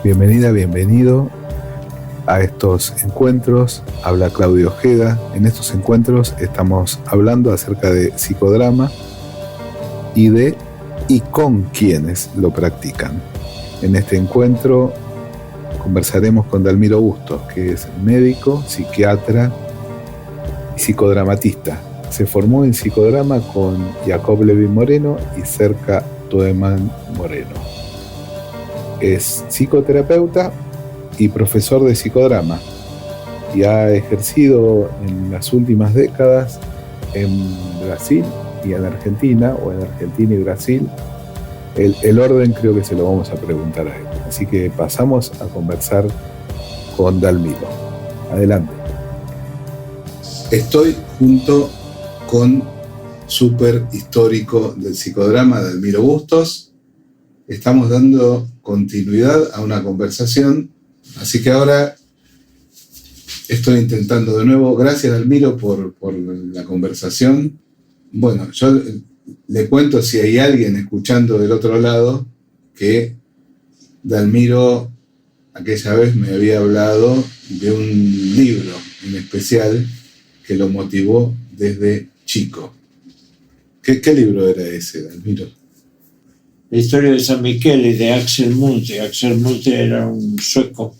Bienvenida, bienvenido a estos encuentros. Habla Claudio Ojeda. En estos encuentros estamos hablando acerca de psicodrama y con quienes lo practican. En este encuentro conversaremos con Dalmiro Bustos, que es médico, psiquiatra y psicodramatista. Se formó en psicodrama con Jacob Levin Moreno y Cerca Toeman Moreno. Es psicoterapeuta y profesor de psicodrama y ha ejercido en las últimas décadas en Brasil y en Argentina, o en Argentina y Brasil. El orden creo que se lo vamos a preguntar a él. Así que pasamos a conversar con Dalmiro. Adelante. Estoy junto con súper histórico del psicodrama, Dalmiro Bustos. Estamos dando continuidad a una conversación, así que ahora estoy intentando de nuevo. Gracias, Dalmiro, por la conversación. Bueno, yo le cuento, si hay alguien escuchando del otro lado, que Dalmiro aquella vez me había hablado de un libro en especial que lo motivó desde chico. ¿Qué libro era ese, Dalmiro? La historia de San Michele, de Axel Munthe. Axel Munthe era un sueco.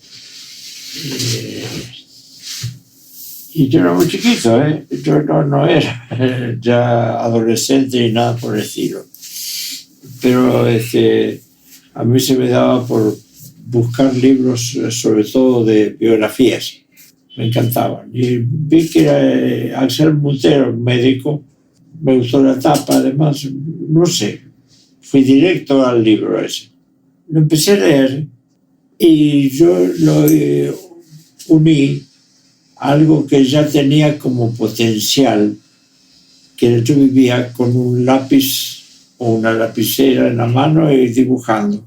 Y yo era muy chiquito, ¿eh? Yo no era ya adolescente ni nada por el estilo. Pero a mí se me daba por buscar libros, sobre todo de biografías. Me encantaban. Y vi que era Axel Munthe, un médico. Me gustó la tapa, además, no sé. Fui directo al libro ese. Lo empecé a leer y yo lo uní a algo que ya tenía como potencial, que yo vivía con un lápiz o una lapicera en la mano y dibujando,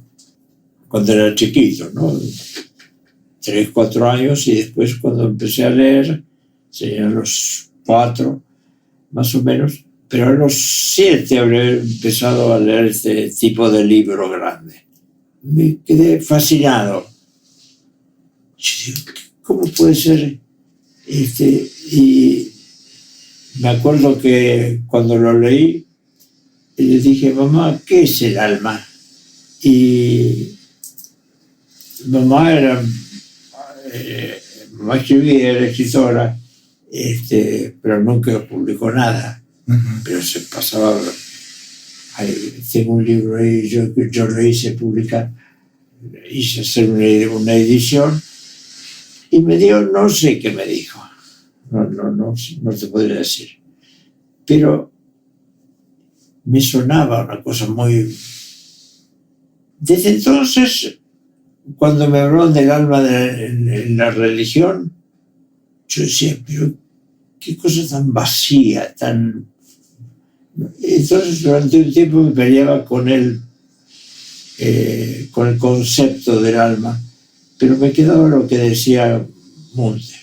cuando era chiquito, ¿no? 3, 4 años, y después cuando empecé a leer, serían los 4, más o menos, pero a los 7 habré empezado a leer este tipo de libro grande. Me quedé fascinado. ¿Cómo puede ser? Y me acuerdo que cuando lo leí, le dije, mamá, ¿qué es el alma? Y mamá mamá escribía, era escritora, pero nunca publicó nada. Pero se pasaba. Tengo un libro ahí, yo lo hice publicar, hice hacer una edición, y me dio, no sé qué me dijo, no te podría decir, pero me sonaba una cosa muy. Desde entonces, cuando me hablaron del alma en la religión, yo decía, pero qué cosa tan vacía, tan. Entonces, durante un tiempo me peleaba con el concepto del alma, pero me quedaba lo que decía Munthe.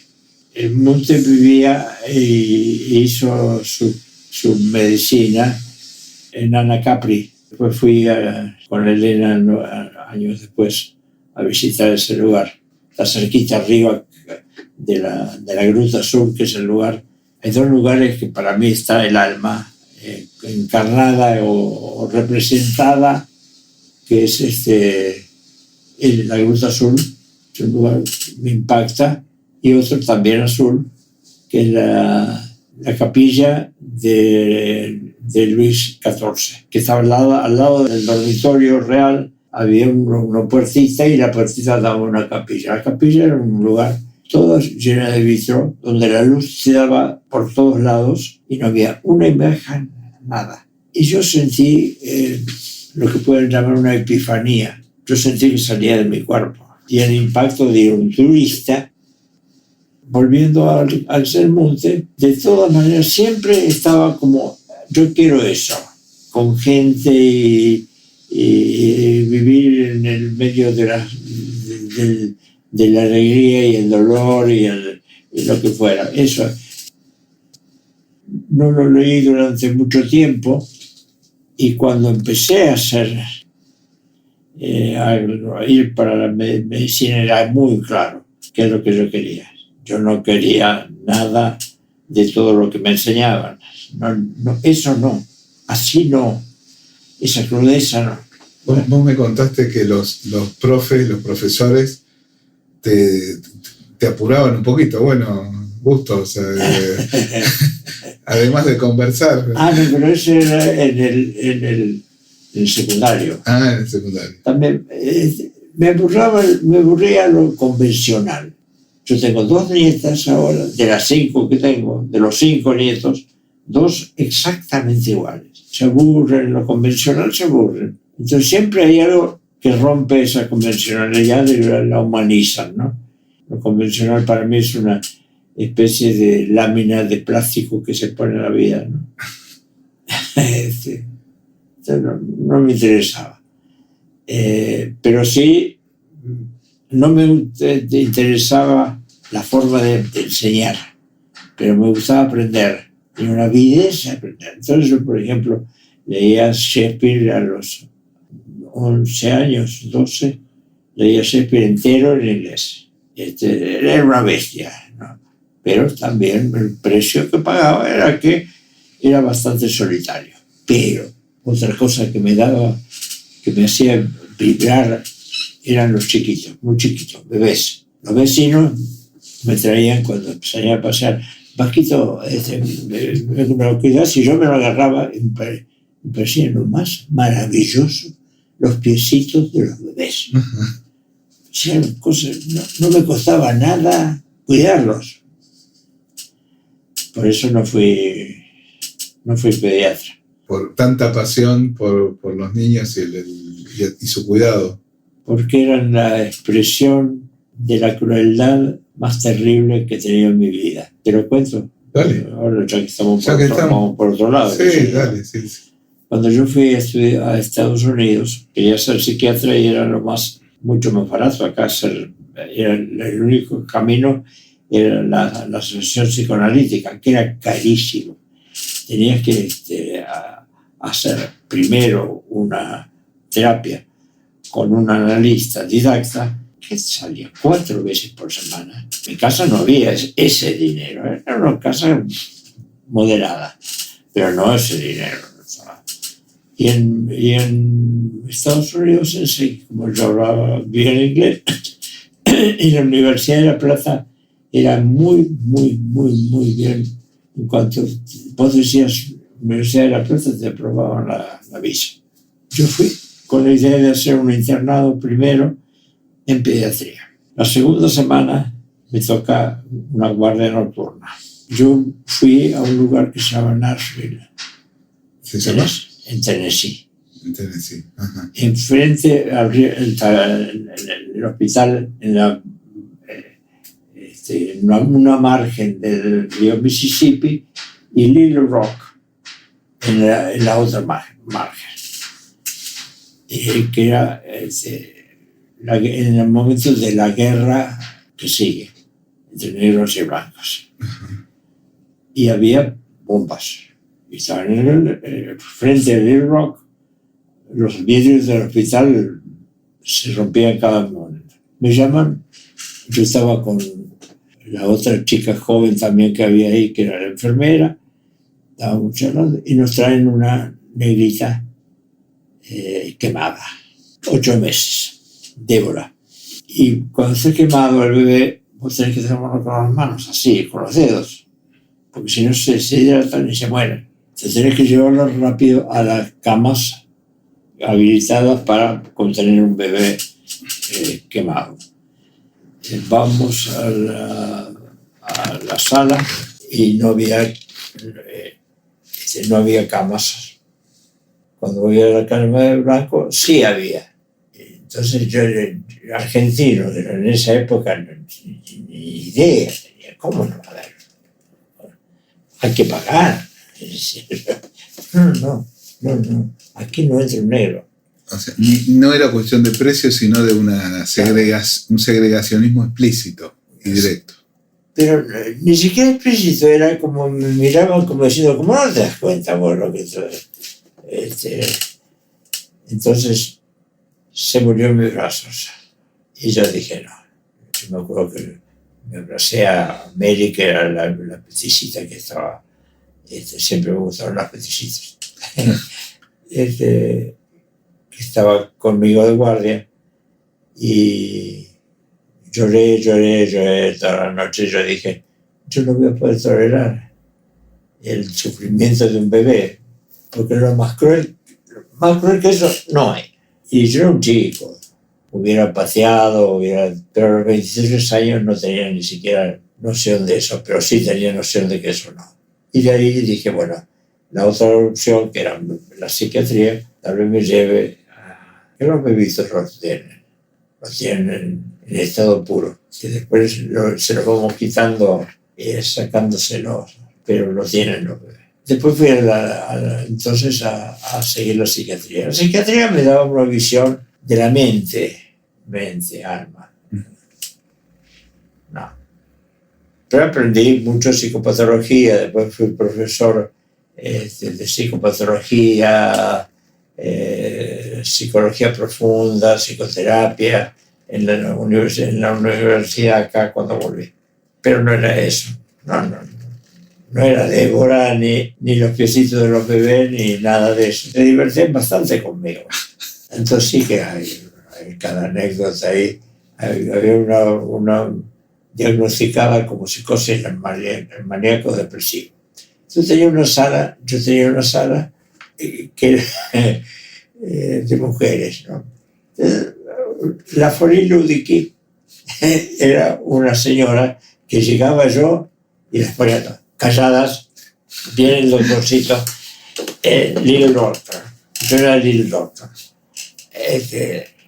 Munthe vivía y hizo su medicina en Anacapri. Después fui con Elena años después a visitar ese lugar. Está cerquita arriba de la Gruta Sur, que es el lugar. Hay 2 lugares que para mí está el alma encarnada o representada, que es la Gruta Azul, es un lugar que me impacta, y otro también azul, que es la capilla de Luis XIV, que estaba al lado del dormitorio real. Había una puertita y la puertita daba una capilla. La capilla era un lugar todo lleno de vitro, donde la luz se daba por todos lados y no había una imagen, nada. Y yo sentí lo que pueden llamar una epifanía. Yo sentí que salía de mi cuerpo. Y el impacto de un turista, volviendo al ser Munthe, de todas maneras siempre estaba como, yo quiero eso, con gente y vivir en el medio de la alegría y el dolor y lo que fuera. Eso no lo leí durante mucho tiempo, y cuando empecé a hacer ir para la medicina era muy claro qué es lo que yo quería. Yo no quería nada de todo lo que me enseñaban. No, eso no, así no, esa crudeza no. Vos me contaste que los profesores te apuraban un poquito. Bueno, Busto, o sea, además de conversar. No, pero eso era en el secundario. En el secundario. También me aburría lo convencional. Yo tengo 2 nietas ahora, de las 5 que tengo, de los 5 nietos, 2 exactamente iguales. Se aburren, lo convencional se aburren. Entonces siempre hay algo que rompe esa convencionalidad y la humanizan, ¿no? Lo convencional para mí es una especie de lámina de plástico que se pone en la vida, ¿no? Entonces no me interesaba. Pero sí, no me interesaba la forma de enseñar, pero me gustaba aprender. Y una avidez a aprender. Entonces yo, por ejemplo, leía Shakespeare a los 11 años, 12, leía Shakespeare entero en inglés. Era una bestia, ¿no? Pero también el precio que pagaba era que era bastante solitario. Pero otra cosa que me hacía vibrar eran los chiquitos, muy chiquitos, bebés. Los vecinos me traían cuando salía a pasear. Vasquito, me cuidaba, si yo me lo agarraba, me parecía lo más maravilloso los piecitos de los bebés. No me costaba nada cuidarlos. Por eso no fui pediatra. Por tanta pasión por los niños y su cuidado. Porque eran la expresión de la crueldad más terrible que he tenido en mi vida. ¿Te lo cuento? Dale. Ahora ya que estamos por otro lado. Sí, dale, sí. Cuando yo fui a estudiar a Estados Unidos, quería ser psiquiatra y era mucho más barato. Acá era el único camino era la asociación psicoanalítica, que era carísimo. Tenías que hacer primero una terapia con un analista didacta que salía 4 veces por semana. En mi casa no había ese dinero, era una casa moderada, pero no ese dinero. Y en Estados Unidos, como yo hablaba bien inglés, y la Universidad de La Plata era muy, muy, muy, muy bien. En cuanto vos decías Universidad de La Plata, te aprobaban la visa. Yo fui con la idea de hacer un internado primero en pediatría. La segunda semana me toca una guardia nocturna. Yo fui a un lugar que se llama Nashville. ¿Se llama? En Tennessee. En Tennessee. Ajá. Enfrente al el hospital, en una margen del río Mississippi, y Little Rock en la otra margen. Que era en el momento de la guerra que sigue entre negros y blancos. Y había bombas. Y estaban frente a Little Rock, los vidrios del hospital se rompían cada momento. Me llaman, yo estaba con la otra chica joven también que había ahí, que era la enfermera, estábamos charlando, y nos traen una negrita quemada, 8 meses, Débora. Y cuando esté quemado el bebé, vos tenés que tomarlo con las manos, así, con los dedos, porque si no se hidratan y se mueren. Entonces tenés que llevarlo rápido a las camas habilitadas para contener un bebé quemado. Vamos a la sala y no había camas. Cuando voy a la cama de blanco, sí había. Entonces yo, argentino, en esa época, ni idea tenía. ¿Cómo no va a haber? Hay que pagar. No. Aquí no entra un negro. O sea, no era cuestión de precio, sino de un segregacionismo explícito y directo. Pero ni siquiera explícito, era como me miraban como diciendo, ¿cómo no te das cuenta vos lo que entonces se murió en mis brazos. Y yo dije, no. Yo me acuerdo que me abracé a Mary, que era la peticita que estaba, siempre me gustaron las peticitas, que estaba conmigo de guardia, y lloré toda la noche. Yo dije, yo no voy a poder tolerar el sufrimiento de un bebé, porque lo más cruel que eso no hay. Y yo era un chico, hubiera paseado, pero a los 23 años no tenía ni siquiera noción de eso, pero sí tenía noción de que eso no. Y de ahí dije, bueno, la otra opción, que era la psiquiatría, tal vez me lleve a... que los bebitos los tienen en estado puro, que después se los vamos quitando y sacándoselos, pero lo tienen los bebés. Después fui entonces a seguir la psiquiatría. La psiquiatría me daba una visión de la mente, alma. No. Pero aprendí mucho psicopatología, después fui profesor de psicopatología, psicología profunda, psicoterapia, en la universidad acá cuando volví. Pero no era eso, no era Débora, ni los piecitos de los bebés, ni nada de eso. Se divertían bastante conmigo. Entonces sí que hay cada anécdota ahí. Había una diagnosticada como psicosis el maníaco depresivo. Yo tenía una sala que era de mujeres, ¿no? La Folie Ludici era una señora que llegaba yo y les ponía calladas, viene el doctorcito, Little Doctor. Yo era Little Doctor.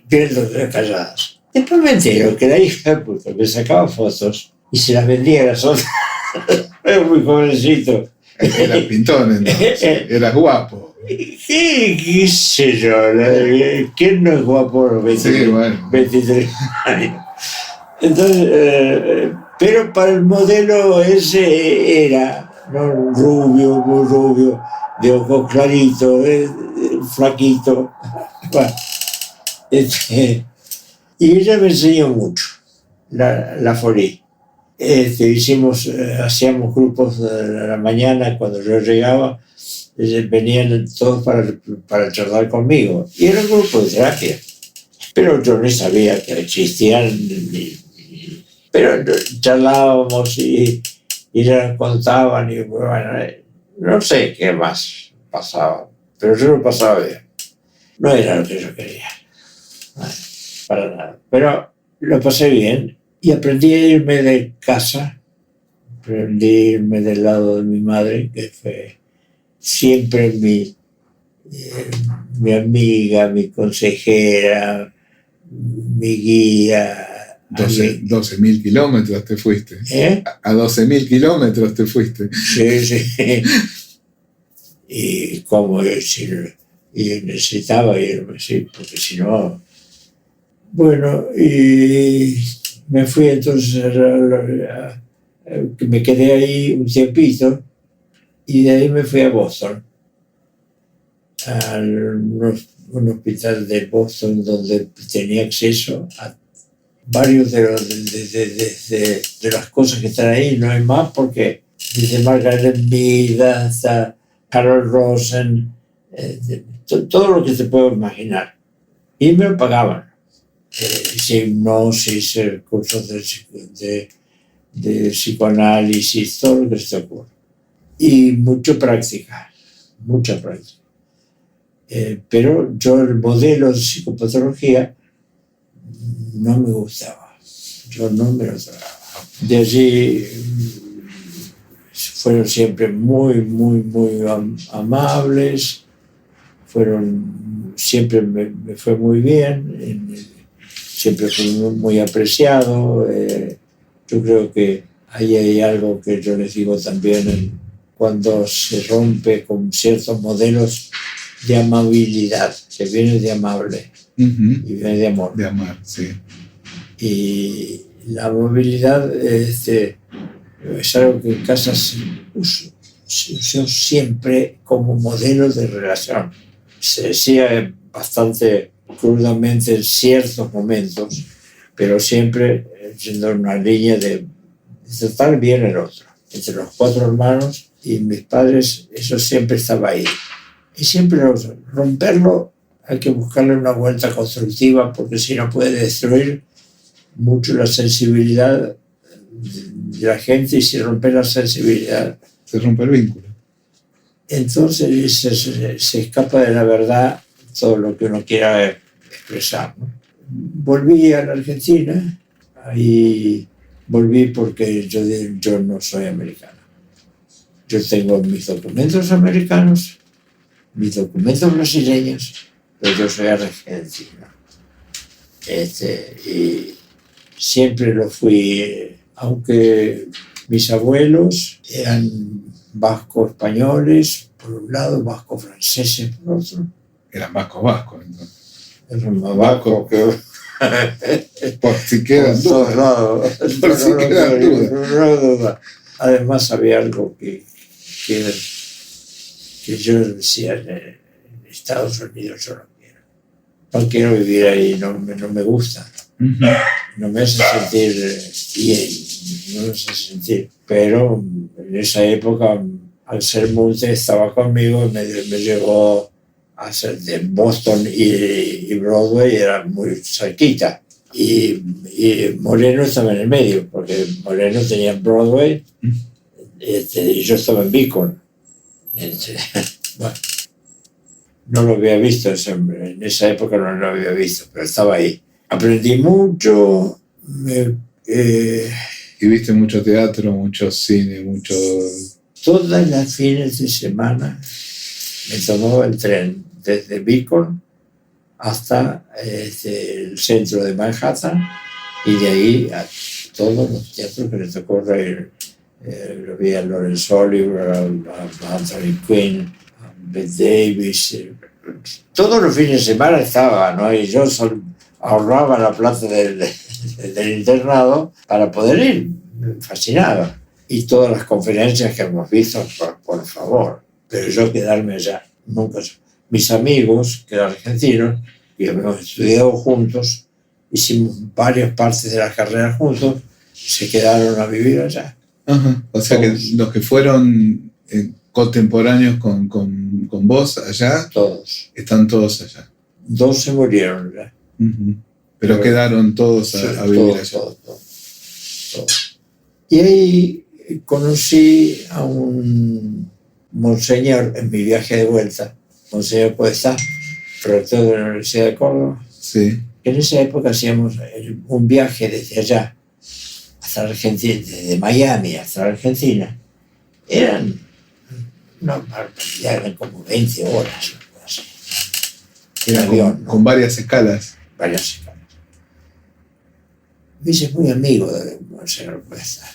Viene el doctor calladas. Después me entero que la hija de puta me sacaba fotos y se las vendía a las otras. Era muy jovencito. Eras pintón, entonces. Eras guapo. ¿Qué sé yo? ¿Quién no es guapo a los 23 años? Entonces, pero para el modelo ese era, ¿no? Muy rubio, de ojos claritos, flaquito. Bueno, y ella me enseñó mucho, la Folie. Hacíamos grupos de la mañana cuando yo llegaba. Venían todos para charlar conmigo, y era un grupo de terapia, pero yo no sabía que existían, pero charlábamos y ya contaban, y bueno, no sé qué más pasaba, pero yo lo pasaba bien. No era lo que yo quería, para nada, pero lo pasé bien y aprendí a irme de casa, aprendí a irme del lado de mi madre, que fue siempre mi amiga, mi consejera, mi guía. 12.000 kilómetros te fuiste. A 12.000 kilómetros te fuiste. Sí. Y cómo decirlo. Y necesitaba irme, sí, porque si no... Bueno, y me fui entonces, me quedé ahí un tiempito. Y de ahí me fui a Boston, a un hospital de Boston donde tenía acceso a varios de las cosas que están ahí. No hay más porque desde Margaret Mead hasta Carol Rosen, todo lo que se puede imaginar. Y me lo pagaban. Hice hipnosis, cursos de psicoanálisis, todo lo que se te ocurre. Y mucha práctica. Pero yo el modelo de psicopatología no me gustaba. Yo no me lo tragaba. De allí fueron siempre muy amables. Siempre me fue muy bien. Siempre fui muy apreciado. Yo creo que ahí hay algo que yo les digo también cuando se rompe con ciertos modelos de amabilidad, que viene de amable y viene de amor. De amar, sí. Y la amabilidad es algo que en casa se usó siempre como modelo de relación. Se decía bastante crudamente en ciertos momentos, pero siempre yendo en una línea de tratar bien el otro. Entre los 4 hermanos y mis padres, eso siempre estaba ahí. Y siempre romperlo hay que buscarle una vuelta constructiva, porque si no puede destruir mucho la sensibilidad de la gente, y si rompe la sensibilidad se rompe el vínculo. Entonces se escapa de la verdad todo lo que uno quiera expresar, ¿no? Volví a la Argentina, ahí volví porque yo no soy americano. Yo tengo mis documentos americanos, mis documentos brasileños, pero yo soy argentino. Y siempre lo fui, aunque mis abuelos eran vasco-españoles por un lado, vasco-franceses por otro. Eran vascos, entonces. Eran más vascos que... Por si quedan dudas. Por si quedan dudas. Además había algo que yo decía, en Estados Unidos yo no quiero vivir ahí, no me gusta. No me hace sentir bien, no me hace sentir. Pero en esa época, al ser Multe, estaba conmigo, me llevó a hacer de Boston y Broadway, era muy cerquita. Y Moreno estaba en el medio, porque Moreno tenía Broadway y yo estaba en Beacon. Bueno, no lo había visto, en esa época no lo había visto, pero estaba ahí. Aprendí mucho. Y viste mucho teatro, mucho cine, mucho... Todas las fines de semana me tomaba el tren desde Beacon hasta el centro de Manhattan, y de ahí a todos los teatros que le tocó reír. Lo vi a Laurence Olivier, a Anthony Quinn, a Bette Davis. Todos los fines de semana estaba, ¿no? Y yo ahorraba la plata del internado para poder ir. Me fascinaba. Y todas las conferencias que hemos visto, por favor. Pero yo quedarme allá, nunca. Mis amigos, que eran argentinos, y habíamos estudiado juntos, hicimos varias partes de la carrera juntos, se quedaron a vivir allá. Ajá. O sea todos. Que los que fueron contemporáneos con vos allá, todos están todos allá. 2 se murieron ya. Pero quedaron todos a vivir allá. Todos. Y ahí conocí a un monseñor en mi viaje de vuelta, Monseñor Podestá, rector de la Universidad de Córdoba. Sí. En esa época hacíamos un viaje desde allá hasta Argentina, desde Miami hasta Argentina. Eran como 20 horas. En avión. Con varias escalas. Varias escalas. Me hice muy amigo de Monseñor Podestá.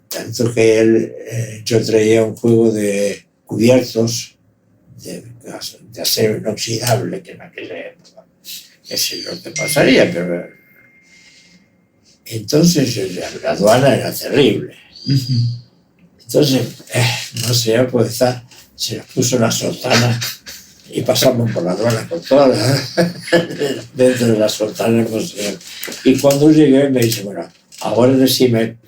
Tanto que yo traía un juego de cubiertos de acero inoxidable, que en aquella época, que sé lo que pasaría, pero entonces la aduana era terrible. Entonces, no sé, pues se nos puso una sotana y pasamos por la aduana con todas dentro de la sotana. Y cuando llegué me dice, bueno, ahora decime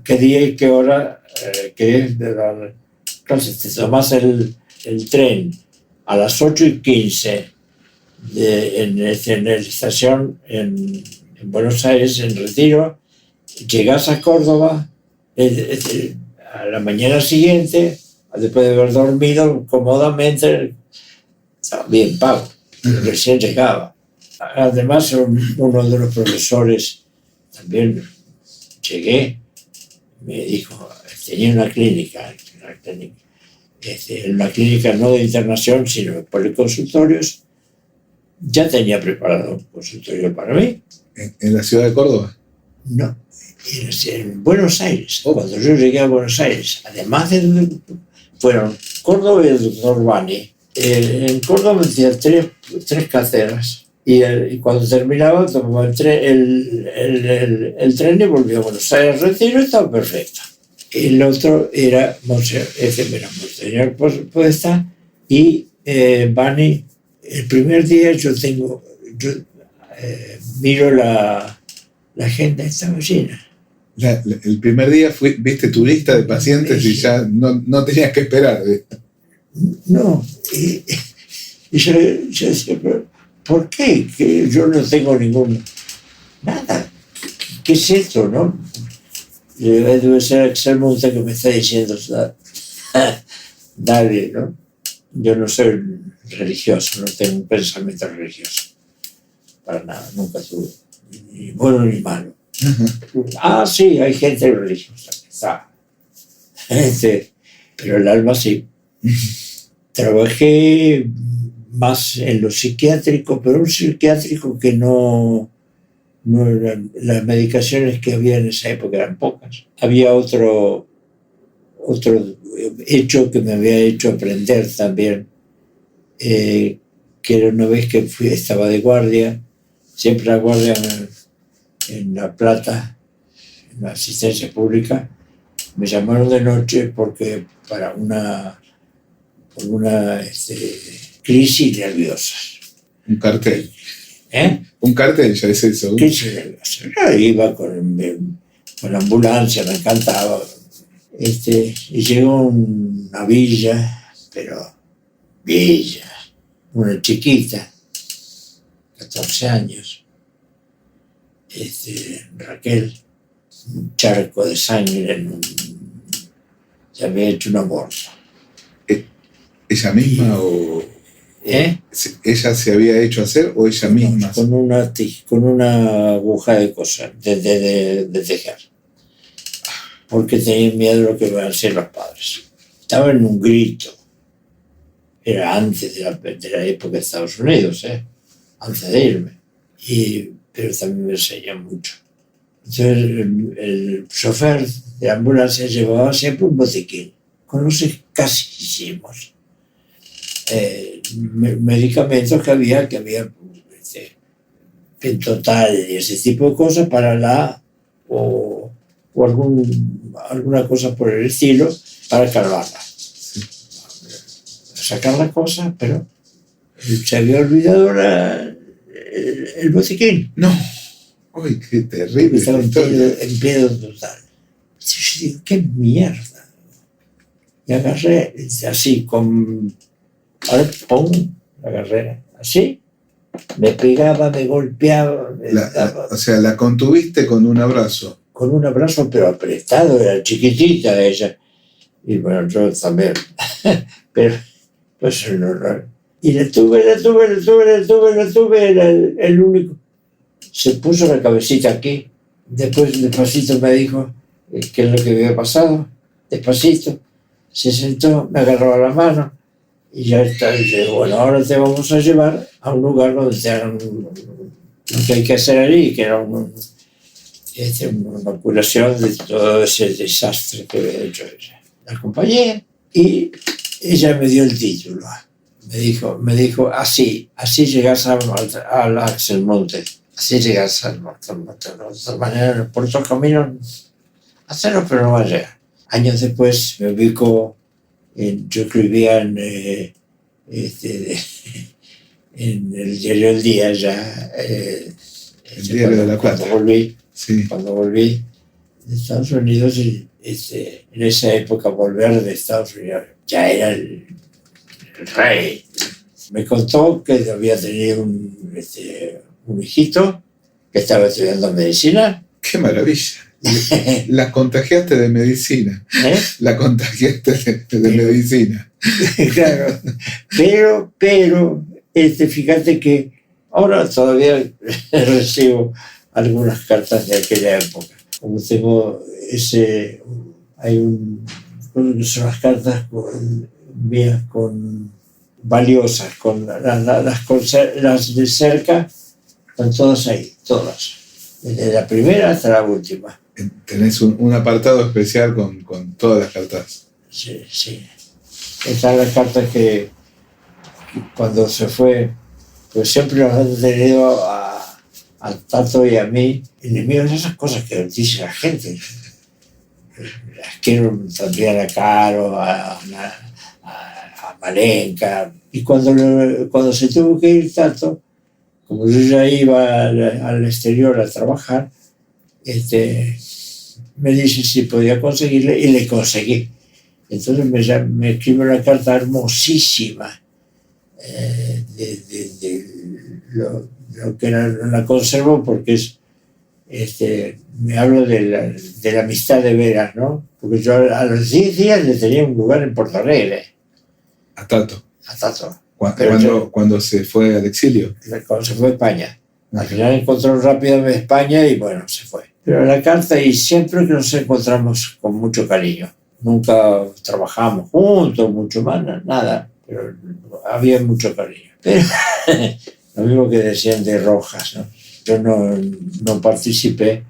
qué día y qué hora, qué es de la... Entonces te tomas el tren a las 8:15 en la estación en Buenos Aires, en Retiro, llegas a Córdoba a la mañana siguiente, después de haber dormido cómodamente, estaba bien pago, recién llegaba. Además, uno de los profesores también llegué, me dijo, tenía una clínica no de internación, sino de policonsultorios. Ya tenía preparado un consultorio para mí. ¿En la ciudad de Córdoba? No, en Buenos Aires. Cuando yo llegué a Buenos Aires, además fueron Córdoba y el doctor Bani. En Córdoba tenía tres cátedras. Y cuando terminaba, tomaba el tren y volvía a Buenos Aires, Retiro, y estaba perfecto. El otro era Monseñor Podestá, y Bani el primer día yo miro la agenda, estaba llena. El primer día viste tu lista de pacientes y ya no tenías que esperar. No, y yo decía, ¿por qué? Que yo no tengo nada. ¿Qué es esto, no? Debe ser Axel Munthe que me está diciendo dale, ¿no? Yo no soy religioso, no tengo un pensamiento religioso. Para nada, nunca tuve. Ni bueno ni malo. Sí, hay gente religiosa que está. Pero el alma sí. Trabajé más en lo psiquiátrico, pero un psiquiátrico que no eran, las medicaciones que había en esa época eran pocas. Había otro hecho que me había hecho aprender también, que era una vez que estaba de guardia, siempre la guardia en La Plata, en la asistencia pública, me llamaron de noche porque por una crisis nerviosa. Un cartel. ¿Eh? Un cartel, ya es eso. Crisis nerviosa. Yo iba con la ambulancia, me encantaba. Y llegó una villa, una chiquita, 14 años. Raquel, un charco de sangre, se había hecho un aborto. ¿Ella misma o...? ¿Ella se había hecho hacer o ella misma? Con una aguja de coser, de tejer. Porque tenía miedo de lo que iban a hacer los padres. Estaba en un grito. Era antes de la época de Estados Unidos, antes de irme. Pero también me enseñó mucho. Entonces el chofer de ambulancia llevaba siempre un botiquín con los escasísimos medicamentos que había pentotal y ese tipo de cosas para o alguna cosa por el estilo para calmarla. Sacar la cosa, pero se había olvidado el botiquín. No. ¡Uy, qué terrible! Estaba en pedo total. Yo digo, ¡qué mierda! Y agarré así, ahora pum, la agarré así, me pegaba, me golpeaba. O sea, la contuviste con un abrazo. Con un abrazo, pero apretado, era chiquitita ella. Y bueno, yo también. Pero pues un horror. Y la tuve, era el único. Se puso la cabecita aquí, después despacito me dijo qué es lo que había pasado, despacito, se sentó, me agarró la mano y ya está, y dije, bueno, ahora te vamos a llevar a un lugar donde te hagan lo que hay que hacer allí, que era una curación de todo ese desastre que había hecho ella. La acompañé y ella me dio el título. Me dijo así llegas al Axel Munthe. Así llegas al Monte. De otra manera, por otros caminos, hacerlo, pero no va a llegar. Años después me ubico, yo escribía en el diario El Día ya. El diario de La Plata. Cuando volví de Estados Unidos, en esa época volver de Estados Unidos ya era el rey. Me contó que había tenido un hijito que estaba estudiando medicina. ¡Qué maravilla! La contagiaste de medicina. La contagiaste de medicina. Claro. Pero, fíjate que ahora todavía recibo algunas cartas de aquella época. Como tengo son las cartas mías valiosas, con las de cerca, están todas ahí, todas. Desde la primera hasta la última. Tenés un apartado especial con todas las cartas. Sí. Están las cartas que cuando se fue, pues siempre nos han tenido a Tato y a mí enemigos de esas cosas que dice la gente. Las quiero también a Caro, a Malenka, Y cuando se tuvo que ir Tato, como yo ya iba al exterior a trabajar, me dice si podía conseguirle y le conseguí. Entonces me escribe una carta hermosísima de lo que la conservo porque me hablo de la amistad de veras, ¿no? Porque yo a los 10 días le tenía un lugar en Porto Alegre. A Tato. A Tato. Cuando se fue al exilio. Cuando se fue a España. Al final encontró rápidamente España y bueno, se fue. Pero la carta, y siempre que nos encontramos con mucho cariño. Nunca trabajamos juntos, mucho más, nada. Pero había mucho cariño. Pero lo mismo que decían de Rojas, ¿no? Yo no participé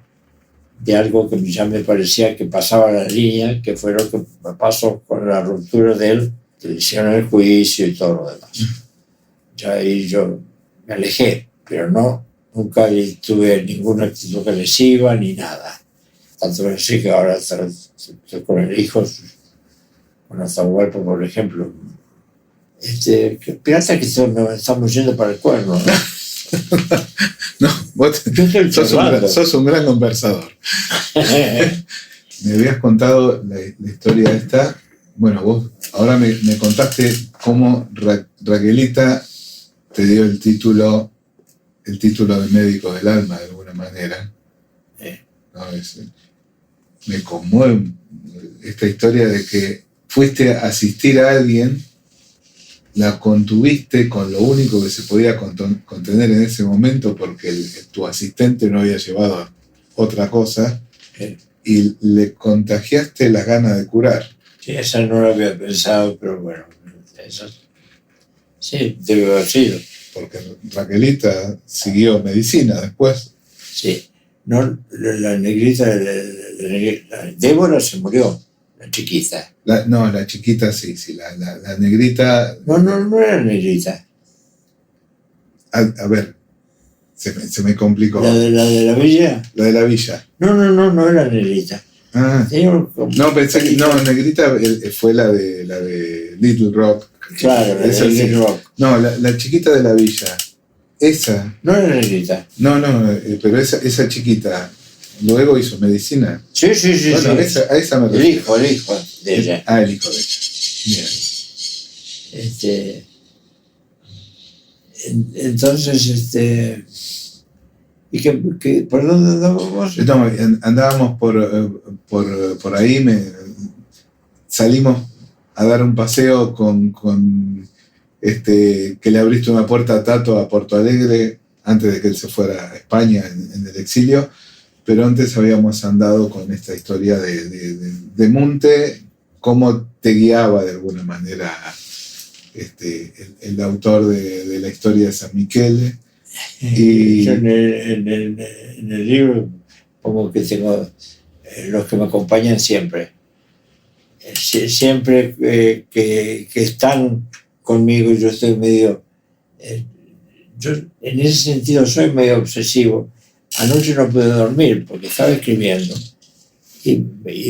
de algo que ya me parecía que pasaba la línea, que fue lo que pasó con la ruptura de él, que le hicieron el juicio y todo lo demás. Ya ahí yo me alejé, pero nunca tuve ninguna actitud agresiva ni nada. Tanto que sí que ahora estoy con el hijo, con Atahualpa, por ejemplo. Pirata que estamos yendo para el cuerno, ¿no? No, vos sos un gran conversador. Me habías contado la historia esta. Bueno, vos ahora me contaste cómo Raquelita te dio el título de médico del alma, de alguna manera. No, me conmueve esta historia de que fuiste a asistir a alguien, la contuviste con lo único que se podía contener en ese momento porque tu asistente no había llevado otra cosa, y le contagiaste las ganas de curar. Sí, esa no lo había pensado, pero bueno, eso sí, debe haber sido. Porque Raquelita siguió medicina después. Sí, no, la negrita, Débora se murió, la chiquita. La chiquita sí, la negrita... No era negrita. A ver, se me complicó. ¿La de la villa? La de la villa. No era negrita. No, pensé que... No, negrita fue la de Little Rock. Claro, la de Little Rock. No, la chiquita de la villa. Esa. No era negrita. No, pero esa chiquita luego hizo medicina. Sí. Bueno, sí. A esa me refiero. El hijo de ella. El hijo de ella. Bien. Entonces, ¿y por dónde andábamos? No, andábamos por ahí, salimos a dar un paseo con que le abriste una puerta a Tato a Porto Alegre antes de que él se fuera a España en el exilio, pero antes habíamos andado con esta historia de Munte, cómo te guiaba de alguna manera el autor de la historia de San Michele. Y yo en el libro como que tengo los que me acompañan siempre que están conmigo. Yo estoy medio yo en ese sentido soy medio obsesivo. Anoche no pude dormir porque estaba escribiendo y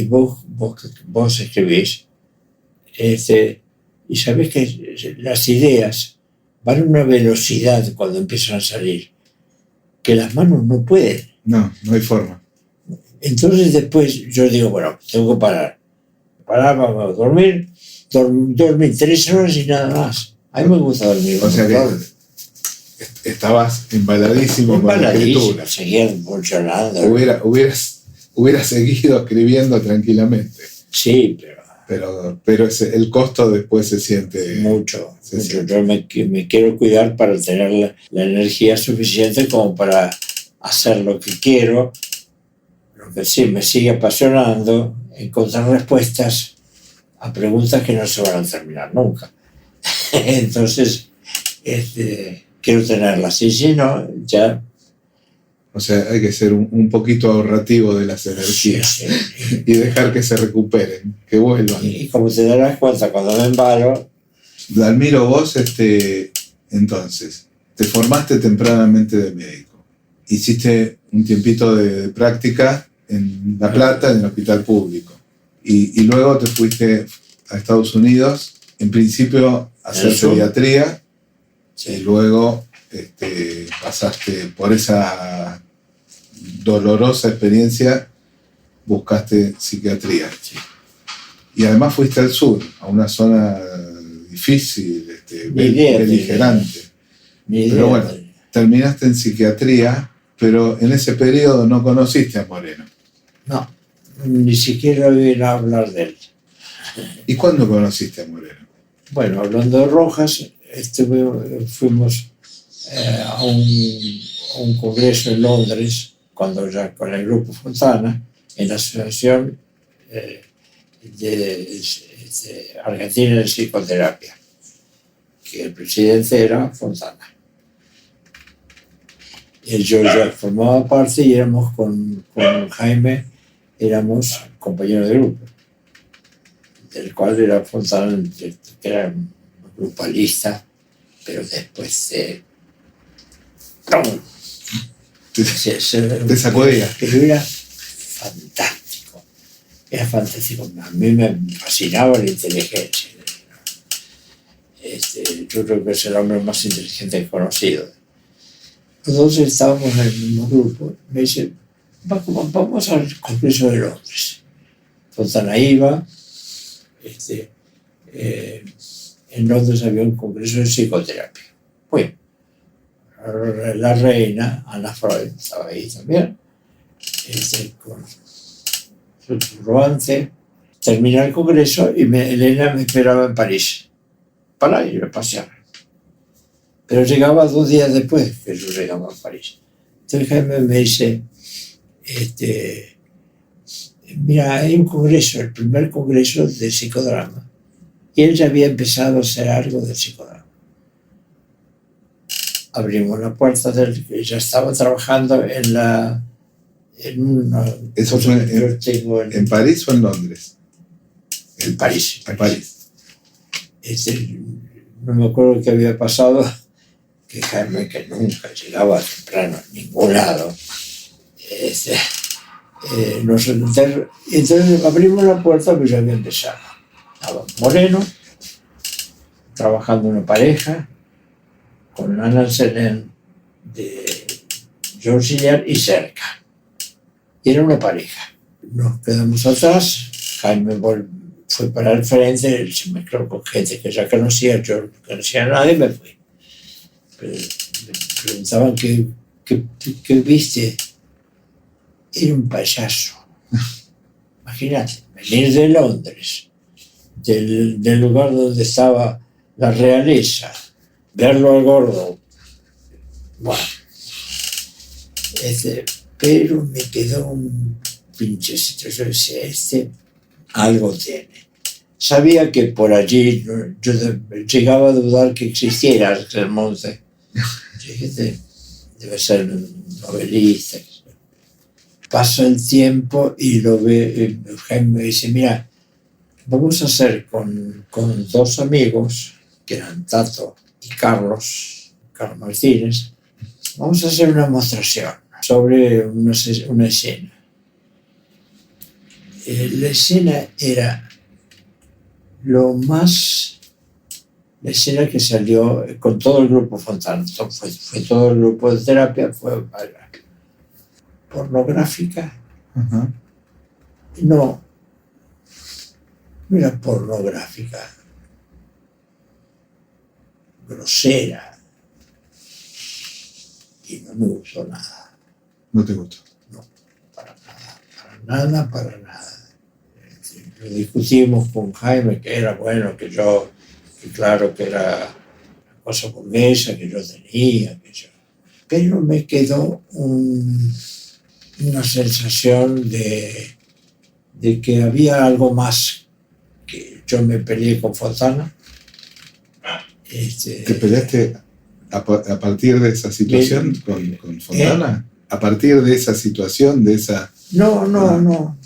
vos escribís y sabés que las ideas van a una velocidad cuando empiezan a salir que las manos no pueden. No hay forma. Entonces después yo digo, bueno, tengo que parar, vamos a dormir 3 horas y nada más. A mí me gusta dormir. O sea que estabas embaladísimo con la escritura. Seguía funcionando. Hubieras seguido escribiendo tranquilamente. Sí, pero el costo después se siente mucho. Yo me quiero cuidar para tener la energía suficiente como para hacer lo que quiero. Lo que sí me sigue apasionando, encontrar respuestas a preguntas que no se van a terminar nunca. Entonces, quiero tenerlas. Y si no, ya... O sea, hay que ser un poquito ahorrativo de las energías. Sí. Y dejar que se recuperen, que vuelvan. Y como te darás cuenta, cuando me embalo... Dalmiro, vos, entonces, te formaste tempranamente de médico. Hiciste un tiempito de práctica en La Plata, en el hospital público. Y luego te fuiste a Estados Unidos en principio hacer Eso. pediatría Sí. y luego pasaste por esa dolorosa experiencia, buscaste psiquiatría. Sí. Y además fuiste al sur, a una zona difícil, Ni idea beligerante. Ni idea. Pero bueno, terminaste en psiquiatría, pero en ese periodo no conociste a Moreno. No, ni siquiera oí hablar de él. ¿Y cuándo conociste a Moreno? Bueno, hablando de Rojas, fuimos a un congreso en Londres, cuando ya con el grupo Fontana, en la Asociación de Argentina de Psicoterapia, que el presidente era Fontana. Yo ya formaba parte y éramos con Jaime, éramos compañeros de grupo, del cual era Fontana, que era un grupalista, pero después se Te sacudía. Pero era fantástico. Era fantástico. A mí me fascinaba la inteligencia. Yo creo que es el hombre más inteligente que he conocido. Nosotros estábamos en el mismo grupo. Me dice, vamos al Congreso de Londres. Fontana iba. En Londres había un congreso de psicoterapia. Bueno, la reina, Ana Freud, estaba ahí también, con su turbante. Termina el congreso y Elena me esperaba en París para ir a pasear. Pero llegaba 2 días después que yo llegaba a París. Entonces Jaime me dice, mira, hay un congreso, el primer congreso de psicodrama. Y él ya había empezado a hacer algo de psicodrama. Abrimos la puerta del que ya estaba trabajando en una... ¿Eso fue en París o en Londres? En París. En París. No me acuerdo qué había pasado, que Jaime, que nunca llegaba temprano a ningún lado, entonces abrimos la puerta, pero ya había empezado. Estaba Moreno, trabajando una pareja, con Ana Selén de George Gilliard y cerca. Y era una pareja. Nos quedamos atrás, Jaime fue para el frente, él se mezcló con gente que ya conocía, yo no conocía a nadie, me fui. Me preguntaban qué viste. Era un payaso. Imagínate, venir de Londres, del lugar donde estaba la realeza, verlo al gordo. Bueno, pero me quedó un pinchecito. Yo decía, algo tiene. Sabía que por allí yo llegaba a dudar que existiera Axel Monte. Debe ser un novelista. Pasa el tiempo y lo ve, Jaime me dice, mira, vamos a hacer con 2 amigos, que eran Tato y Carlos Martínez, vamos a hacer una demostración sobre una escena. La escena era la escena que salió con todo el grupo Fontana, fue todo el grupo de terapia, fue pornográfica. Uh-huh. No era pornográfica, grosera, y no me gustó nada. ¿No te gustó? No, para nada. Lo discutimos con Jaime, que era bueno, que claro que era una cosa burguesa que yo tenía, pero me quedó una sensación de que había algo más, que yo me peleé con Fontana. ¿Te peleaste a partir de esa situación con Fontana? ¿A partir de esa situación, de esa...? No.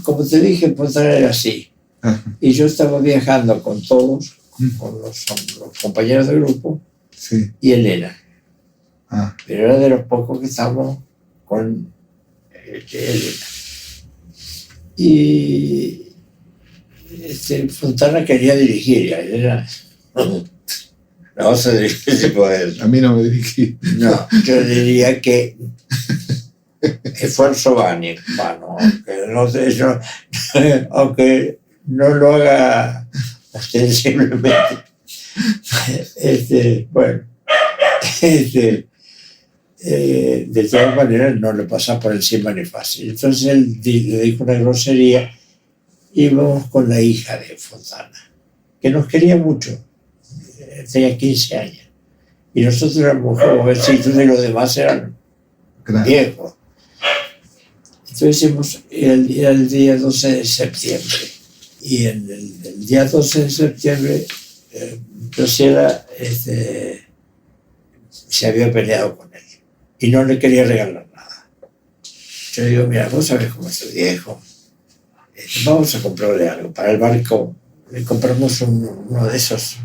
Como te dije, Fontana era así. Y yo estaba viajando con todos, con los compañeros del grupo, sí. Y Elena. Pero era de los pocos que estábamos con Elena. Y Fontana quería dirigir, y era... No vas a dirigir ese poder. A mí no me dirigí. No, yo diría que esfuerzo vano, aunque no lo haga ostensiblemente. Bueno, de todas maneras no le pasa por encima ni fácil. Entonces él le dijo una grosería y íbamos con la hija de Fontana, que nos quería mucho, tenía 15 años, y nosotros éramos jovencitos y los demás eran viejos. Entonces era el día 12 de septiembre, y en el día 12 de septiembre Graciela se había peleado con él y no le quería regalar nada. Yo digo, mira, vos sabés cómo soy viejo, vamos a comprarle algo para el barco. Le compramos uno de esos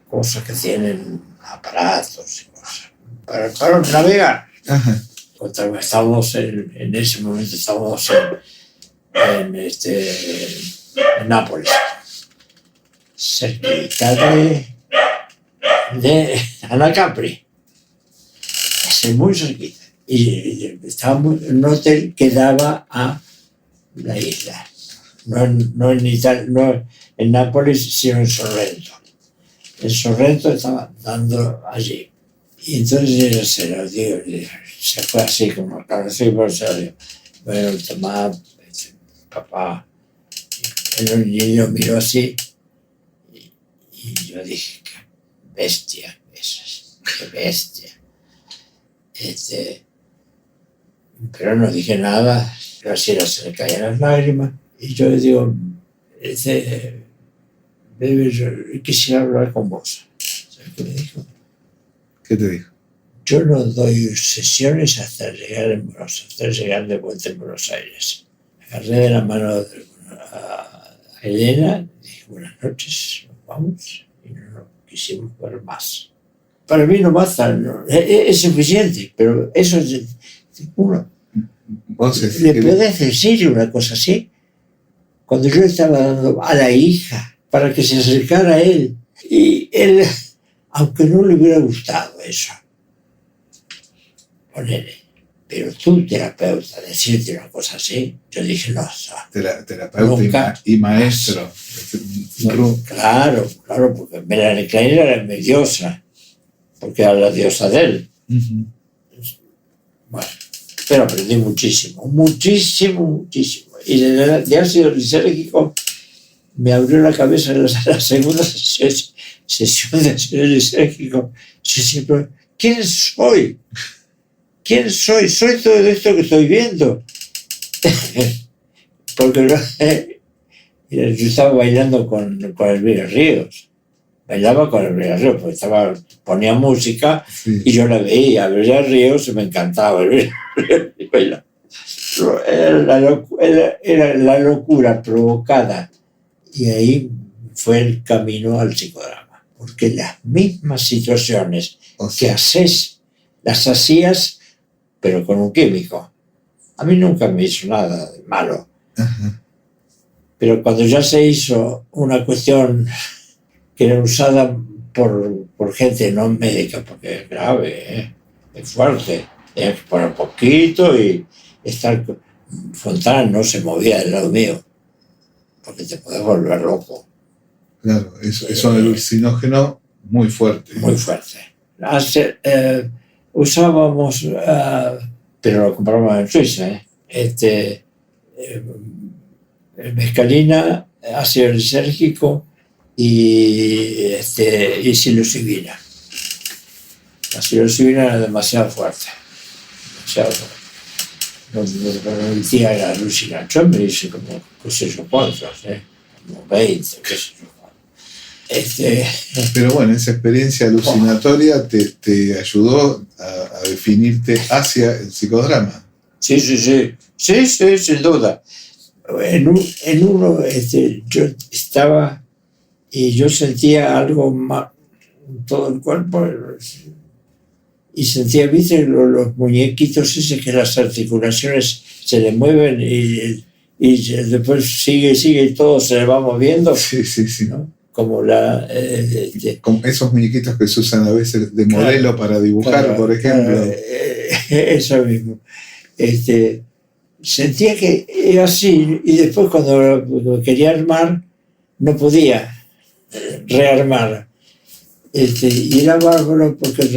cosas que tienen aparatos y cosas para navegar. Ajá. Estábamos en ese momento estábamos en Nápoles, cerquita de Anacapri, es muy cerquita, y estábamos en un hotel que daba a la isla, no en Italia, no en Nápoles, sino en Sorrento. En Sorrento estaba dando allí, y entonces se fue así como así por serio. Bueno, Tomás, papá, el niño miró así y yo dije, qué bestia esas, qué bestia. Pero no dije nada, Graciela se le caían las lágrimas y yo le digo, baby, yo quisiera hablar con vos. ¿Sabes qué me dijo? ¿Qué te dijo? Yo no doy sesiones hasta llegar de vuelta en Buenos Aires. Agarré de la mano a Elena, dije buenas noches, nos vamos, y no quisimos ver más. Para mí no basta, es suficiente, pero eso es uno. ¿Le puedes decir una cosa así? Cuando yo estaba dando a la hija para que se acercara a él, y él, aunque no le hubiera gustado eso, ponele, pero tú, terapeuta, decirte una cosa así, yo dije, no. Terapeuta y maestro. No, claro, porque Melanie Klein era mi diosa, porque era la diosa de él. Uh-huh. Bueno, pero aprendí muchísimo. Y de ácido lisérgico me abrió la cabeza en la segunda sesión de ácido lisérgico. Yo decía, ¿quién soy? Soy todo esto que estoy viendo. Porque yo estaba bailando con Elvira Ríos. Bailaba con Elvira Ríos, porque ponía música, sí. Y yo la veía. Elvira Ríos me encantaba. Era la locura provocada. Y ahí fue el camino al psicodrama. Porque las mismas situaciones que haces, las hacías, pero con un químico. A mí nunca me hizo nada de malo. Uh-huh. Pero cuando ya se hizo una cuestión que era usada por gente no médica, porque es grave, es fuerte, tenía que poner poquito y estar... Fontana no se movía del lado mío, porque te puedes volver loco. Claro, es un alucinógeno muy fuerte. Muy fuerte. Usábamos, pero lo compramos en Suiza, mescalina, ácido lisérgico y psilocibina. La psilocibina era demasiado fuerte. No permitía la alucinación, me dice como, qué sé yo cuántos, como 20, qué sé yo. Pero bueno, esa experiencia alucinatoria te ayudó a definirte hacia el psicodrama. Sí, sin duda. En uno yo estaba y yo sentía algo más en todo el cuerpo y sentía, viste, los muñequitos esos que las articulaciones se le mueven y y después sigue y todo se va moviendo. Sí, sí, sí. ¿No? Como la... Como esos muñequitos que se usan a veces de modelo, claro, para dibujar, claro, por ejemplo. Claro, eso mismo. Sentía que era así, y después cuando quería armar, no podía rearmar. Y era bárbaro porque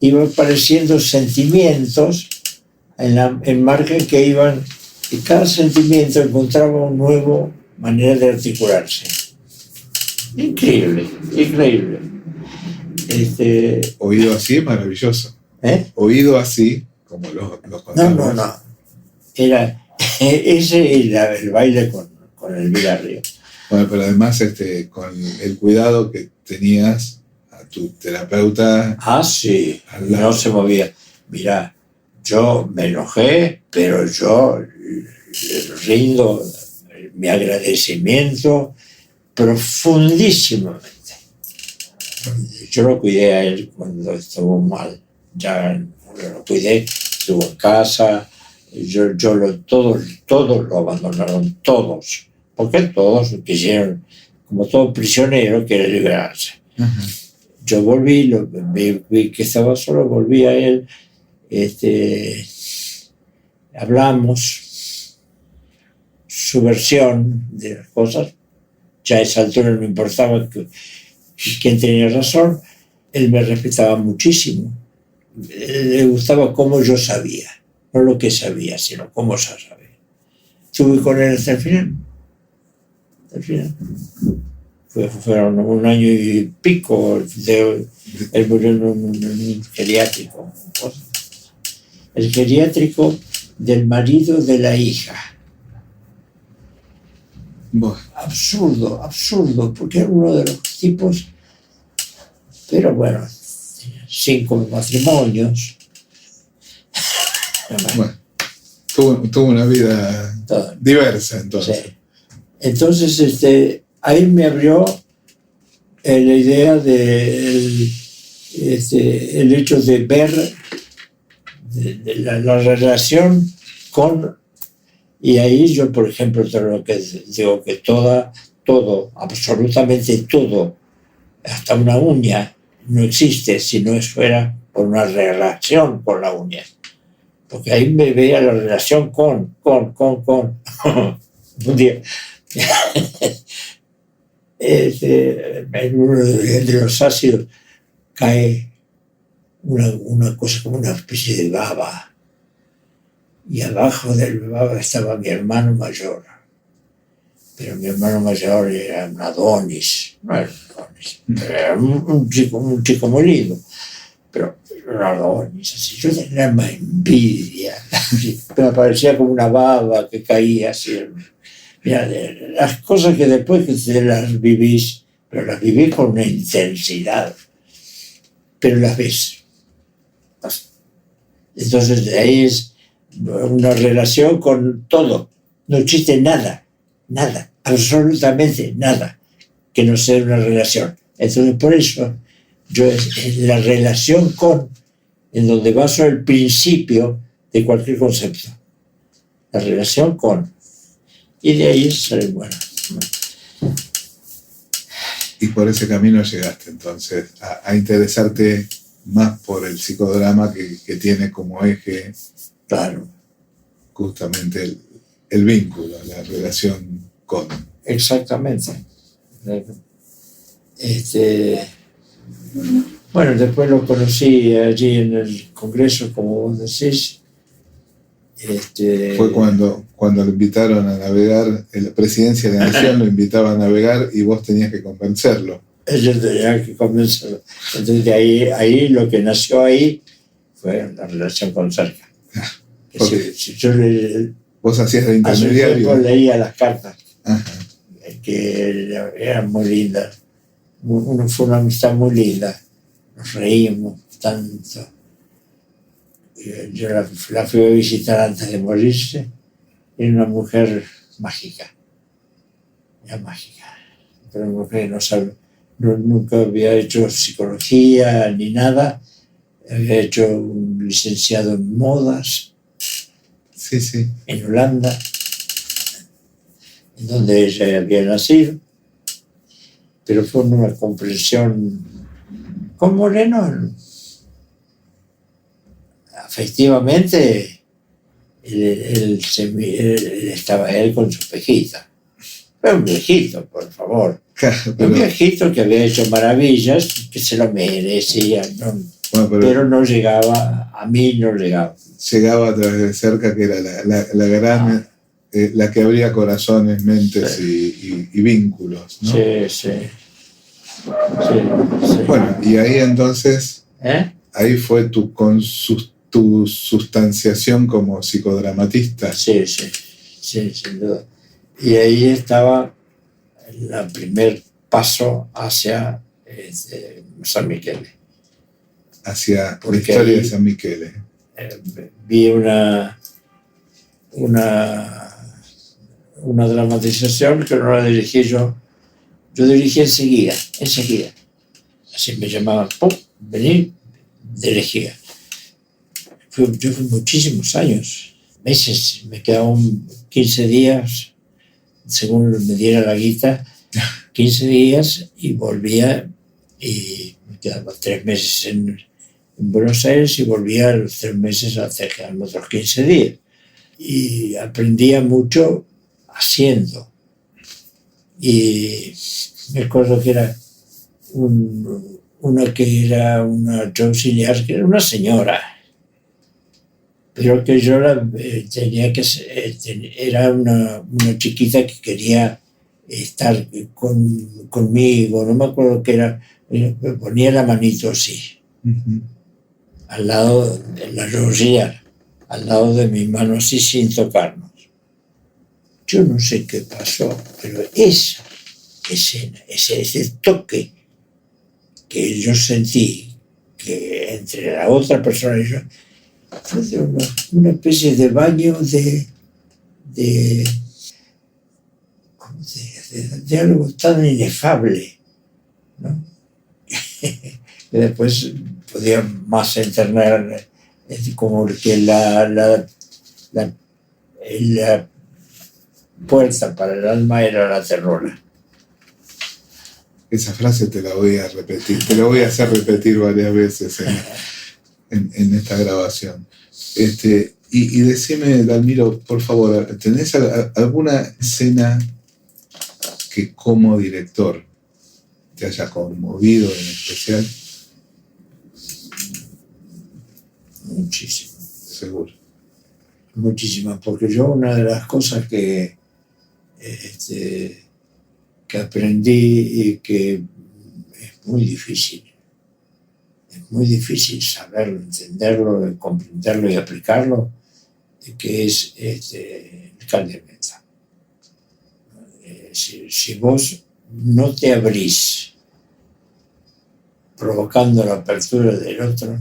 iba apareciendo sentimientos en margen que iban, y cada sentimiento encontraba una nueva manera de articularse. Increíble, increíble. Oído así es maravilloso. Oído así, como los contamos. No. Ese era el baile con el Vilarrio. Bueno, pero además con el cuidado que tenías a tu terapeuta. Ah, sí, no se movía. Mirá, yo me enojé, pero yo rindo mi agradecimiento profundísimamente. Yo lo cuidé a él cuando estuvo mal, ya lo cuidé, estuvo en casa, todos lo abandonaron, todos, porque todos quisieron, como todo prisionero, quiere liberarse. Uh-huh. Yo volví, vi que estaba solo, volví a él, hablamos su versión de las cosas. Ya a esa altura no importaba quién tenía razón, él me respetaba muchísimo, le gustaba cómo yo sabía, no lo que sabía, sino cómo yo sabía. Estuve con él hasta el final. Fueron 1 año y pico, él murió en un geriátrico. El geriátrico del marido de la hija. Bueno. Absurdo, porque era uno de los tipos, pero bueno, 5 matrimonios. Bueno, tuvo una vida diversa, entonces. Sí. Entonces, ahí me abrió la idea de el hecho de ver de la relación con... Y ahí yo, por ejemplo, lo que digo que todo, absolutamente todo, hasta una uña, no existe si no fuera por una relación con la uña. Porque ahí me veía la relación con. Un día, en uno de los ácidos cae una cosa como una especie de baba. Y abajo del baba estaba mi hermano mayor. Pero mi hermano mayor era un Adonis. No era un Adonis, pero era un chico muy lindo. Pero un Adonis, así. Yo tenía más envidia. Me parecía como una baba que caía así. Mira, las cosas que después que te las vivís, pero las vivís con una intensidad. Pero las ves. Entonces de ahí es una relación con todo. No existe nada, absolutamente nada que no sea una relación. Entonces por eso yo es la relación con, en donde baso el principio de cualquier concepto. La relación con. Y de ahí sale bueno. Y por ese camino llegaste entonces a interesarte más por el psicodrama que tiene como eje. Claro. Justamente el vínculo, la relación con. Exactamente. Bueno, después lo conocí allí en el Congreso, como vos decís. Fue cuando lo invitaron a navegar, la presidencia de la Nación lo invitaba a navegar y vos tenías que convencerlo. Yo tenía que convencerlo. Entonces de ahí lo que nació ahí fue la relación con Serca. Si yo vos hacías de intermediario. Yo leía las cartas. Ajá. Que eran muy lindas. Fue una amistad muy linda. Nos reímos tanto. Yo la fui a visitar antes de morirse. Era una mujer mágica. Era mágica. Pero una mujer nunca había hecho psicología ni nada. Había hecho un licenciado en modas. Sí. En Holanda. en donde ella había nacido, pero fue una comprensión con Moreno. Efectivamente, él estaba él con su pejita. Fue un viejito, por favor. Un viejito que había hecho maravillas, que se lo merecía, ¿no? Bueno, pero no llegaba, a mí no llegaba. Llegaba a través de cerca, que era la gran, la que abría corazones, mentes, sí. y vínculos, ¿no? Sí, sí. Sí. Bueno, y ahí entonces, ahí fue tu sustanciación como psicodramatista. Sí, sin duda. Y ahí estaba el primer paso hacia San Michele. Hacia la historia de San Michele. Vi una dramatización que no la dirigí yo. Yo dirigí enseguida. Así me llamaban, ¡pum! Vení, dirigía. Yo fui muchísimos años, meses, me quedaban 15 días, según me diera la guita, 15 días y volvía, y me quedaba 3 meses en Buenos Aires y volvía a los 3 meses a quedarme otros 15 días. Y aprendía mucho haciendo. Y me acuerdo que era una auxiliar, que era una señora, pero que yo tenía que era una chiquita que quería estar conmigo, no me acuerdo qué era, me ponía la manito así, al lado de la rodilla, al lado de mi mano así sin tocarnos. Yo no sé qué pasó, pero esa escena, ese toque que yo sentí que entre la otra persona y yo, fue de una especie de baño de algo tan inefable, ¿no? Que después podía más entender como que la puerta para el alma era la ternura. Esa frase te la voy a repetir, te la voy a hacer repetir varias veces en esta grabación. Y decime, Dalmiro, por favor, ¿tenés alguna escena que como director te haya conmovido en especial? Muchísimo. Seguro. Muchísimas, porque yo una de las cosas que aprendí y que es muy difícil saberlo, entenderlo, comprenderlo y aplicarlo, que es el caldeamento. Si vos no te abrís provocando la apertura del otro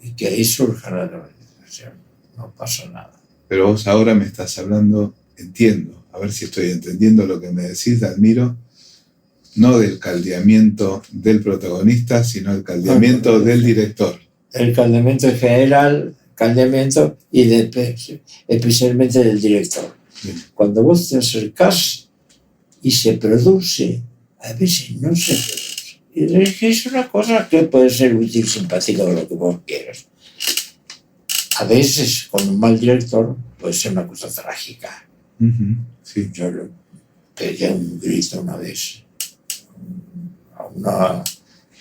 y que ahí surja la dramatización, no pasa nada. Pero vos ahora me estás hablando, entiendo, a ver si estoy entendiendo lo que me decís, Dalmiro, no del caldeamiento del protagonista, sino el caldeamiento del director. El caldeamiento en general, caldeamiento y especialmente del director. Bien. Cuando vos te acercás y se produce, a veces no se produce. Y es una cosa que puede ser útil, simpática o lo que vos quieras. A veces, con un mal director, puede ser una cosa trágica. Sí. Yo le pegué un grito una vez a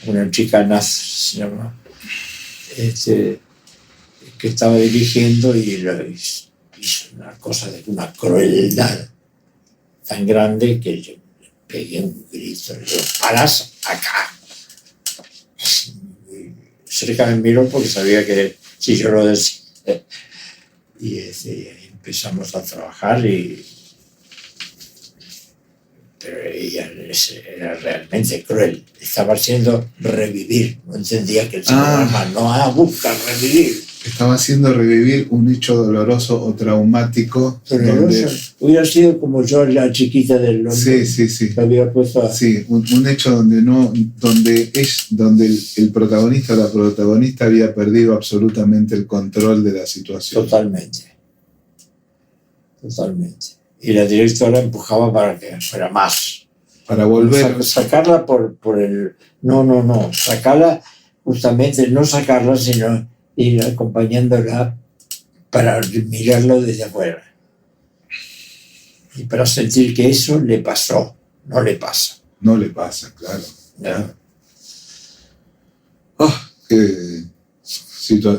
una chica se llama, que estaba dirigiendo y hizo una cosa de una crueldad tan grande que yo le pegué un grito. Le digo, parás acá. Cerca me miró porque sabía que si yo lo decía. Y empezamos a trabajar pero ella era realmente cruel, estaba haciendo revivir, no entendía que el psicodrama no busca revivir. Estaba haciendo revivir un hecho doloroso o traumático. Hubiera sido como yo, la chiquita del hombre. Sí. Que había puesto sí, un hecho donde el protagonista o la protagonista había perdido absolutamente el control de la situación. Totalmente. y la directora empujaba para que fuera más. Para volver. Sacarla por el... No, sacarla, justamente no sacarla, sino ir acompañándola para mirarlo desde afuera. Y para sentir que eso le pasó, no le pasa. No le pasa, claro. No.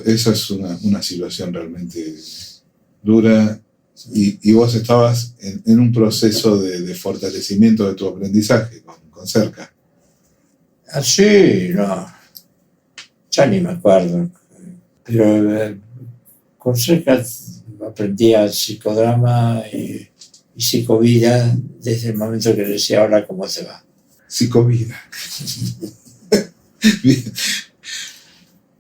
Esa es una situación realmente dura. Y vos estabas en un proceso de fortalecimiento de tu aprendizaje con Cerca. Sí, no. Ya ni me acuerdo. Pero con Cerca aprendía psicodrama y psicovida desde el momento que le decía ahora cómo se va. Psicovida. Bien.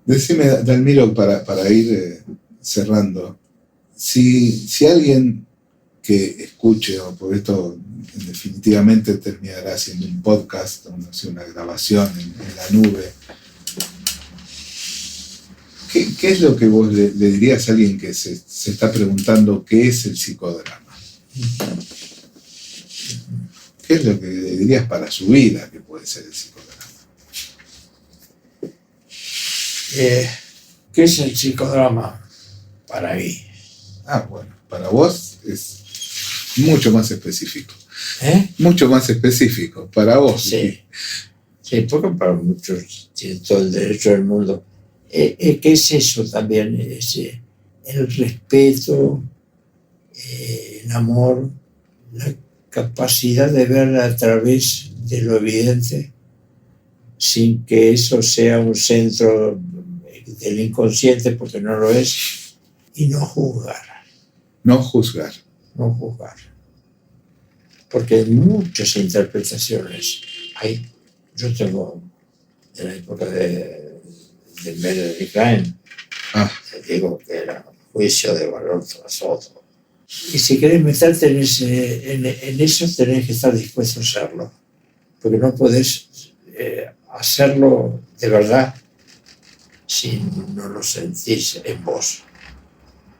Decime, Dalmiro, para ir cerrando, si alguien que escuche, o por esto definitivamente terminará siendo un podcast, una grabación en la nube, ¿qué es lo que vos le dirías a alguien que se está preguntando qué es el psicodrama? ¿Qué es lo que le dirías para su vida que puede ser el psicodrama? ¿Qué es el psicodrama para mí? Bueno, para vos es mucho más específico. Mucho más específico, para vos. Sí, porque para muchos tiene todo el derecho del mundo. ¿Qué es eso también? Es el respeto, el amor, la capacidad de ver a través de lo evidente, sin que eso sea un centro del inconsciente, porque no lo es, y no juzgar. No juzgar. No juzgar. Porque hay muchas interpretaciones. Yo tengo, en la época de Melanie Klein, digo que era juicio de valor tras otro. Y si querés meterte en eso, tenés que estar dispuesto a hacerlo. Porque no podés hacerlo de verdad si no lo sentís en vos.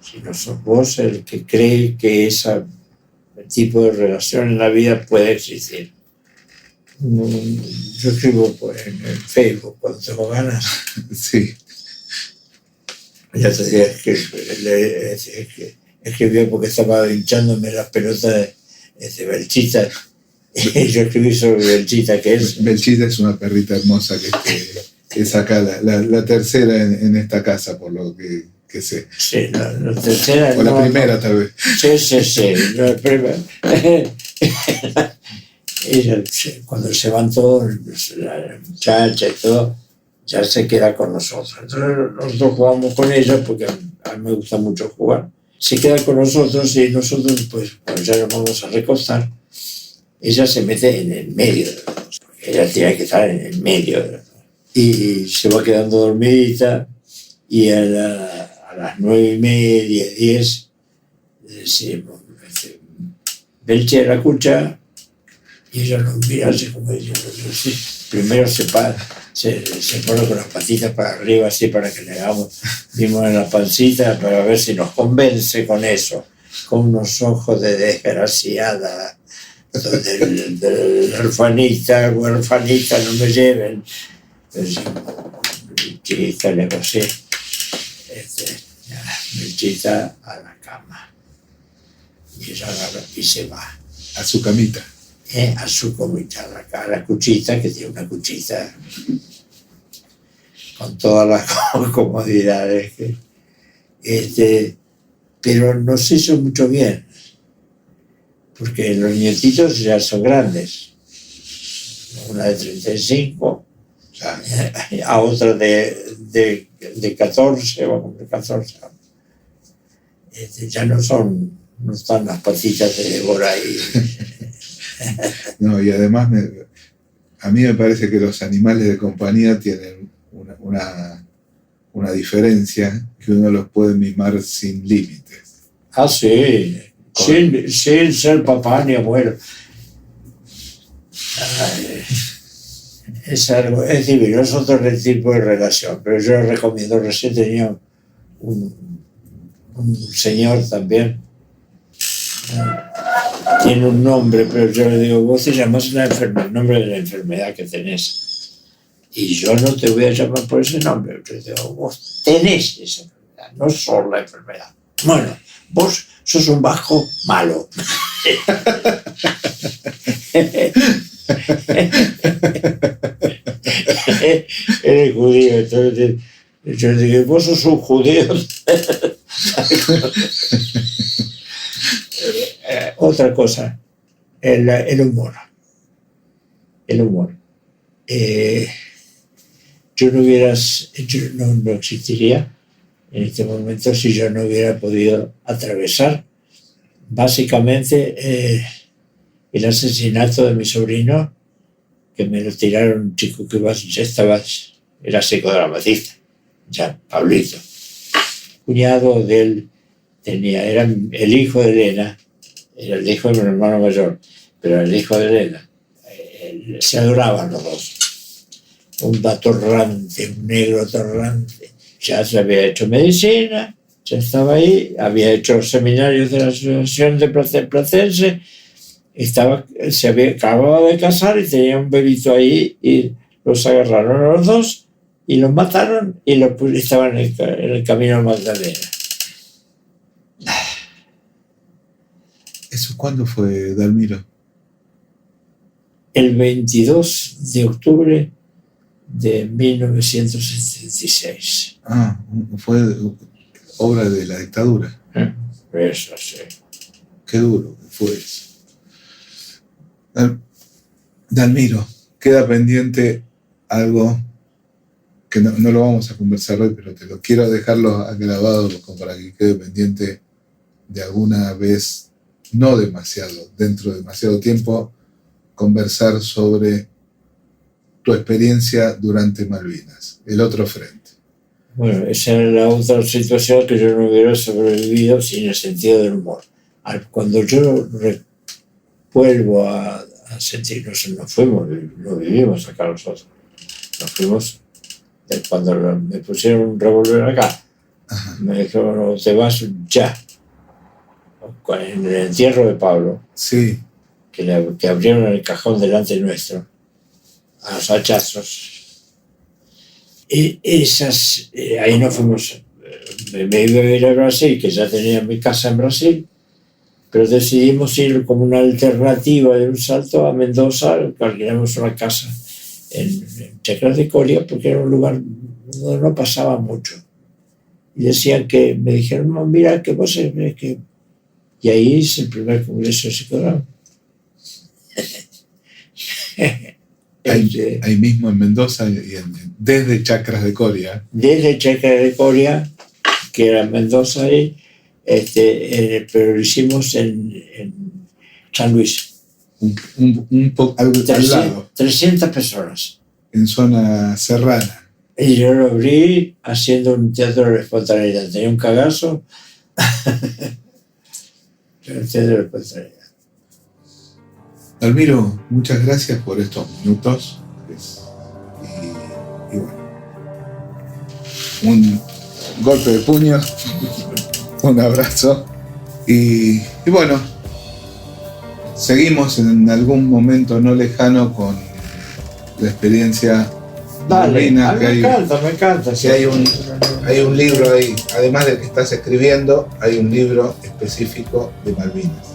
Si no sos vos el que cree que ese tipo de relación en la vida puede existir. Yo escribo en Facebook cuando tengo ganas. Sí. Ya te dije que escribí porque estaba hinchándome las pelotas de Belchita. Y yo escribí sobre Belchita, que es... Belchita es una perrita hermosa que es acá la tercera en esta casa, por lo que sé. Sí, la tercera... O la primera, tal vez. Sí, la primera. Ella, cuando se van todos, la muchacha y todo, ya se queda con nosotros. Entonces nosotros jugamos con ella porque a mí me gusta mucho jugar. Se queda con nosotros y nosotros, pues, cuando ya nos vamos a recostar, ella se mete en el medio. Ella tiene que estar en el medio. Y se va quedando dormidita y a las 9:30, 10, decimos, Belche la escucha y ella nos mira así como diciendo, sí. Primero se pone con las patitas para arriba así para que le hagamos, dimos en la pancita para ver si nos convence con eso, con unos ojos de desgraciada, del huerfanita, no me lleven. Belchita, le pasé, Belchita a la cama. Y ella agarra y se va. A su camita. A su camita, a la cuchita, que tiene una cuchita con todas las comodidades. Pero nos hizo mucho bien, porque los nietitos ya son grandes. Una de 35, a otra de 14, va a cumplir 14. Ya no están las patitas de Débora ahí. No, y además a mí me parece que los animales de compañía tienen una diferencia, que uno los puede mimar sin límites. Sí, sin ser papá ni abuelo. Es divino, es otro tipo de relación, pero yo recomiendo. Recién tenía un señor también, tiene un nombre, pero yo le digo, vos te llamas el nombre de la enfermedad que tenés. Y yo no te voy a llamar por ese nombre. Yo digo, vos tenés esa enfermedad, no solo la enfermedad. Bueno, vos sos un vasco malo. Eres judío, entonces yo le digo, vos sos un judío. Otra cosa, el humor. El humor. Yo no existiría en este momento si yo no hubiera podido atravesar básicamente el asesinato de mi sobrino, que me lo tiraron un chico que era psicodramatista, ya Pablito, cuñado de él. Era el hijo de Elena, era el hijo de mi hermano mayor, pero era el hijo de Elena. Se adoraban los dos. Un atorrante, un negro atorrante. Ya se había hecho medicina, ya estaba ahí, había hecho seminarios de la Asociación de Platense, acababa de casar y tenía un bebito ahí y los agarraron a los dos y los mataron y estaban en el camino a Magdalena. ¿Eso cuándo fue, Dalmiro? El 22 de octubre de 1976. Ah, fue obra de la dictadura. Eso, sí. Qué duro que fue eso. Dalmiro, queda pendiente algo que no lo vamos a conversar hoy, pero te lo quiero dejarlo grabado como para que quede pendiente de alguna vez, no demasiado, dentro de demasiado tiempo, conversar sobre tu experiencia durante Malvinas, el otro frente. Bueno, esa era la otra situación que yo no hubiera sobrevivido sin el sentido del humor. Cuando yo vuelvo a sentirnos, nos fuimos, no vivimos acá nosotros, nos fuimos cuando me pusieron un revólver acá. Ajá. Me dijeron, no, te vas ya. En el entierro de Pablo, sí, que abrieron el cajón delante nuestro a los hachazos, y ahí nos fuimos. Me iba a ir a Brasil, que ya tenía mi casa en Brasil, pero decidimos ir como una alternativa de un salto a Mendoza, que alquilamos una casa en Chacras de Coria, porque era un lugar donde no pasaba mucho. Y me dijeron, mira, que vos es que... Y ahí hice el primer congreso de psicodrama. Ahí mismo en Mendoza, desde Chacras de Coria. Desde Chacras de Coria, que era Mendoza ahí, pero lo hicimos en San Luis. Un poco al lado. 300 personas. En zona serrana. Y yo lo abrí haciendo un teatro de espontaneidad. Tenía un cagazo. Dalmiro, muchas gracias por estos minutos. Y bueno, un golpe de puño, un abrazo. Y bueno, seguimos en algún momento no lejano con la experiencia. Dale, me encanta. Sí, hay un libro ahí, además del que estás escribiendo, hay un libro específico de Malvinas.